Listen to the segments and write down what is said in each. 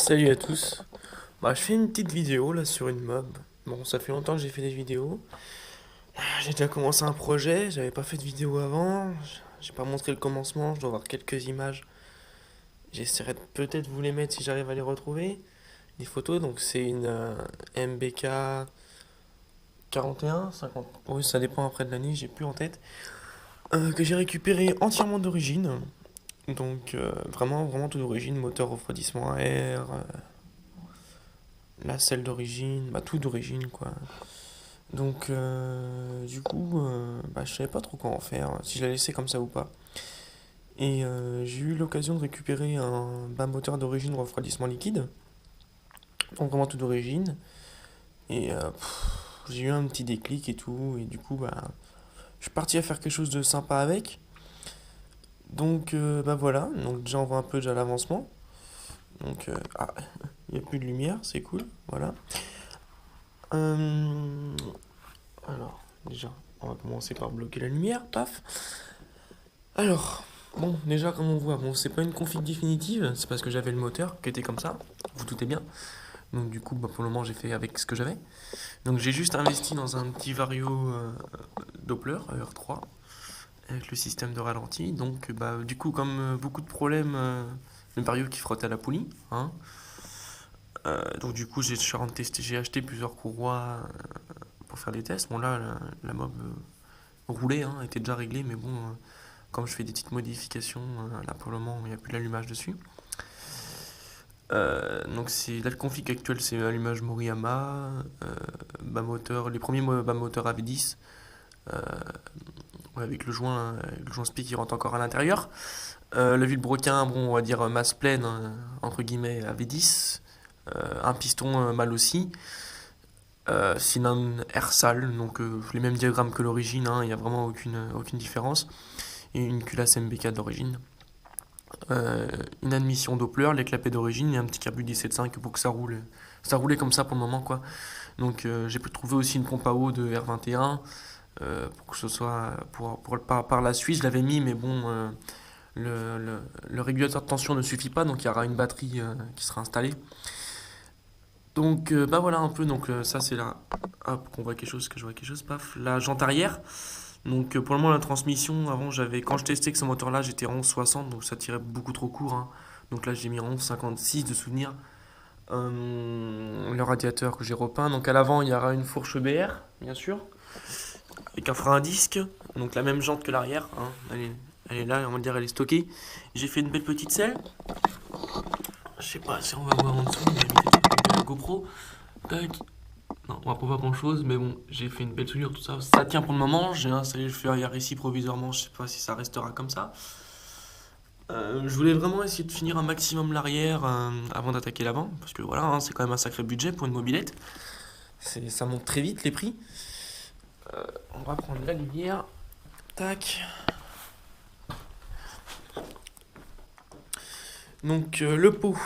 Salut à tous. Je fais une petite vidéo là sur une mob. Bon, ça fait longtemps que j'ai fait des vidéos. J'ai déjà commencé un projet, j'avais pas fait de vidéo avant. J'ai pas montré le commencement, je dois avoir quelques images. J'essaierai de peut-être vous les mettre si j'arrive à les retrouver. Les photos, donc c'est une MBK 41, 50. Oui, ça dépend après de l'année, j'ai plus en tête. Que j'ai récupéré entièrement d'origine. Donc vraiment, vraiment tout d'origine, moteur refroidissement à air, la selle d'origine, tout d'origine quoi. Donc, du coup, je savais pas trop quoi en faire, si je la laissais comme ça ou pas. Et j'ai eu l'occasion de récupérer un bas moteur d'origine refroidissement liquide, donc vraiment tout d'origine. Et j'ai eu un petit déclic et tout, et du coup, je suis parti à faire quelque chose de sympa avec. Donc, voilà, donc déjà on voit un peu déjà l'avancement. Donc, il n'y a plus de lumière, c'est cool, voilà. Euh, alors, déjà, on va commencer par bloquer la lumière, paf. Alors, bon, déjà, comme on voit, bon, c'est pas une config définitive, c'est parce que j'avais le moteur qui était comme ça, vous doutez bien. Donc, du coup, pour le moment, j'ai fait avec ce que j'avais. Donc, j'ai juste investi dans un petit Vario Doppler AR3 avec le système de ralenti. Donc, du coup, comme beaucoup de problèmes, le Vario qui frotte à la poulie, hein. Donc, du coup, j'ai acheté plusieurs courroies pour faire des tests. Bon, là, la mob roulait, hein, était déjà réglée, mais bon. Comme je fais des petites modifications, là pour le moment il n'y a plus d'allumage dessus. Donc là le config actuel c'est allumage Moriyama, bas moteur, les premiers bas moteurs AV10, euh, ouais, avec le joint SPI qui rentre encore à l'intérieur. Le vilebrequin, bon on va dire masse pleine, entre guillemets AV10, un piston mal aussi. Sinon air sale, donc les mêmes diagrammes que l'origine, hein, il n'y a vraiment aucune différence. Et une culasse MBK d'origine. Une admission Doppler, les clapets d'origine et un petit carbu 17.5 pour que ça roule. Ça roulait comme ça pour le moment quoi. Donc j'ai pu trouver aussi une pompe à eau de R21 pour que ce soit par la suite je l'avais mis mais bon le régulateur de tension ne suffit pas donc il y aura une batterie qui sera installée. Donc voilà un peu donc ça c'est là hop qu'on voit quelque chose que je vois quelque chose paf la jante arrière. Donc pour le moment la transmission, avant quand je testais que ce moteur là j'étais en 11,60 donc ça tirait beaucoup trop court, hein. Donc là j'ai mis en 11,56 de souvenir. Le radiateur que j'ai repeint. Donc à l'avant il y aura une fourche BR bien sûr. Avec un frein à disque. Donc la même jante que l'arrière, hein. Elle est là, on va dire elle est stockée. J'ai fait une belle petite selle. Je sais pas si on va voir en dessous, mais j'ai mis la GoPro. Tac. Non, on va pas voir grand chose, mais bon, j'ai fait une belle soudure, tout ça. Ça tient pour le moment. J'ai installé le feu arrière ici provisoirement. Je sais pas si ça restera comme ça. Je voulais vraiment essayer de finir un maximum l'arrière avant d'attaquer l'avant, parce que voilà, hein, c'est quand même un sacré budget pour une mobilette. Ça monte très vite les prix. On va prendre la lumière. Tac. Donc le pot.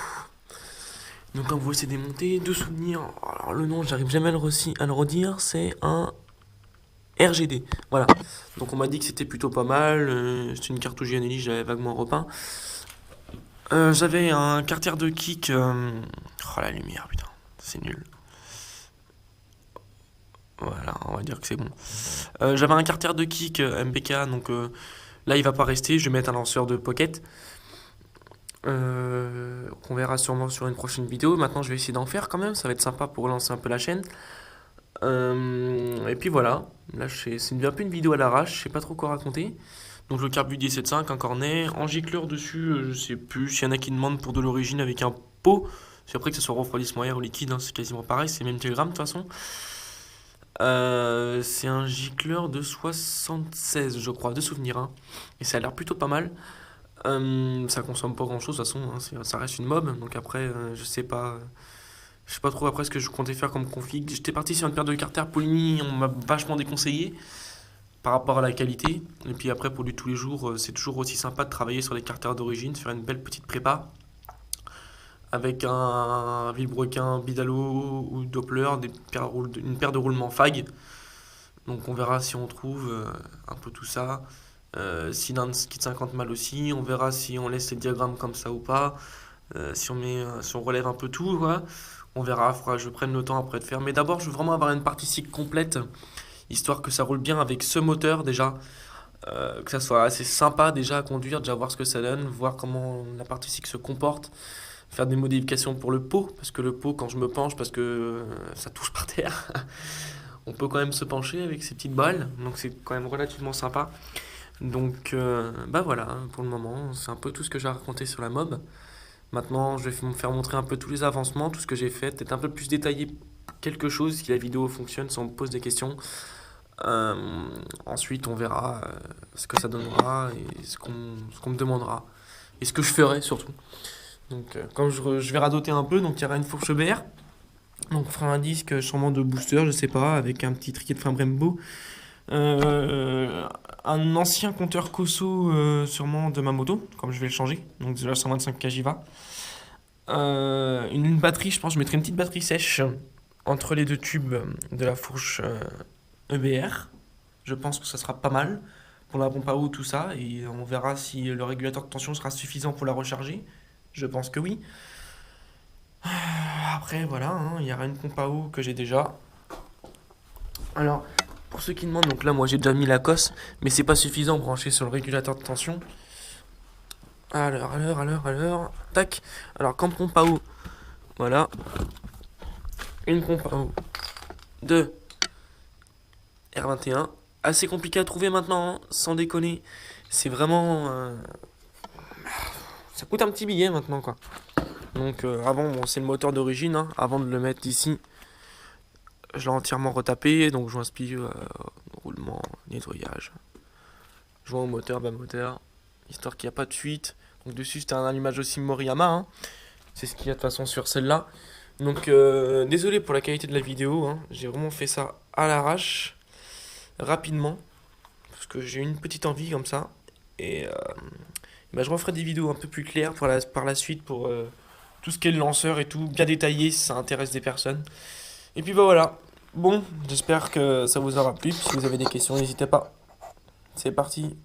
Donc comme vous voyez c'est démonté. Deux souvenirs. Alors le nom j'arrive jamais à le redire. C'est un RGD. Voilà. Donc on m'a dit que c'était plutôt pas mal. C'était une cartouche Gianelli, j'avais vaguement repeint. J'avais un carter de kick. Oh la lumière, putain, c'est nul. Voilà, on va dire que c'est bon. J'avais un carter de kick MBK, donc là il va pas rester. Je vais mettre un lanceur de pocket. Qu'on verra sûrement sur une prochaine vidéo. Maintenant je vais essayer d'en faire quand même. Ça va être sympa pour relancer un peu la chaîne. Et puis voilà. Là c'est un peu une vidéo à l'arrache. Je sais pas trop quoi raconter. Donc le carbu 17.5, un cornet, en gicleur dessus, je sais plus. S'il y en a qui demandent pour de l'origine avec un pot, c'est après que ce soit refroidissement air ou liquide, hein, c'est quasiment pareil, c'est le même diagramme de toute façon. C'est un gicleur de 76, je crois, de souvenir, hein. Et ça a l'air plutôt pas mal. Ça consomme pas grand chose de toute façon, hein, ça reste une mob. Donc après, je sais pas trop après ce que je comptais faire comme config. J'étais parti sur une paire de carters Polini, on m'a vachement déconseillé par rapport à la qualité. Et puis après, pour du tous les jours, c'est toujours aussi sympa de travailler sur les carters d'origine, de faire une belle petite prépa avec un vilebrequin Bidalo ou Doppler, une paire de roulements FAG. Donc on verra si on trouve un peu tout ça. Sinans kit 50 mal aussi, on verra si on laisse les diagrammes comme ça ou pas. Si on relève un peu tout, quoi. On verra, faudra que je prenne le temps après de faire. Mais d'abord, je veux vraiment avoir une partie cycle complète, histoire que ça roule bien avec ce moteur déjà, que ça soit assez sympa déjà à conduire, déjà voir ce que ça donne, voir comment la partie cycle se comporte, faire des modifications pour le pot, parce que le pot, quand je me penche, parce que ça touche par terre, on peut quand même se pencher avec ces petites balles, donc c'est quand même relativement sympa. Donc, bah voilà, pour le moment, c'est un peu tout ce que j'ai à raconter sur la mob. Maintenant, je vais me faire montrer un peu tous les avancements, tout ce que j'ai fait, peut-être un peu plus détaillé quelque chose, si la vidéo fonctionne, si on me pose des questions. Ensuite, on verra ce que ça donnera et ce qu'on me demandera. Et ce que je ferai surtout. Donc, quand je vais radoter un peu, donc il y aura une fourche BR. Donc, on fera un disque sûrement de booster, je sais pas, avec un petit triquet de frein Brembo. Un ancien compteur Koso sûrement de ma moto, comme je vais le changer. Donc déjà 125 kg va. Une batterie, je pense, je mettrai une petite batterie sèche entre les deux tubes de la fourche EBR. Je pense que ça sera pas mal pour la pompe à eau, tout ça. Et on verra si le régulateur de tension sera suffisant pour la recharger. Je pense que oui. Après, voilà, hein, il y aura une pompe à eau que j'ai déjà. Alors, pour ceux qui demandent, donc là, moi j'ai déjà mis la cosse, mais c'est pas suffisant branché sur le régulateur de tension. Alors, tac. Alors, comme pompe à eau, voilà. Une pompe à eau de R21. Assez compliqué à trouver maintenant, hein, sans déconner. C'est vraiment. Ça coûte un petit billet maintenant, quoi. Donc, avant, bon, c'est le moteur d'origine, hein, avant de le mettre ici. Je l'ai entièrement retapé, donc joint spi, roulement, nettoyage. Joint au moteur, bas moteur, histoire qu'il n'y a pas de fuite. Donc dessus c'était un allumage aussi Moriyama, hein. C'est ce qu'il y a de toute façon sur celle-là. Donc désolé pour la qualité de la vidéo, hein. J'ai vraiment fait ça à l'arrache, rapidement, parce que j'ai eu une petite envie comme ça. Et bah, je referai des vidéos un peu plus claires par la suite pour tout ce qui est le lanceur et tout, bien détaillé si ça intéresse des personnes. Et puis bah voilà. Bon, j'espère que ça vous aura plu. Si vous avez des questions, n'hésitez pas. C'est parti.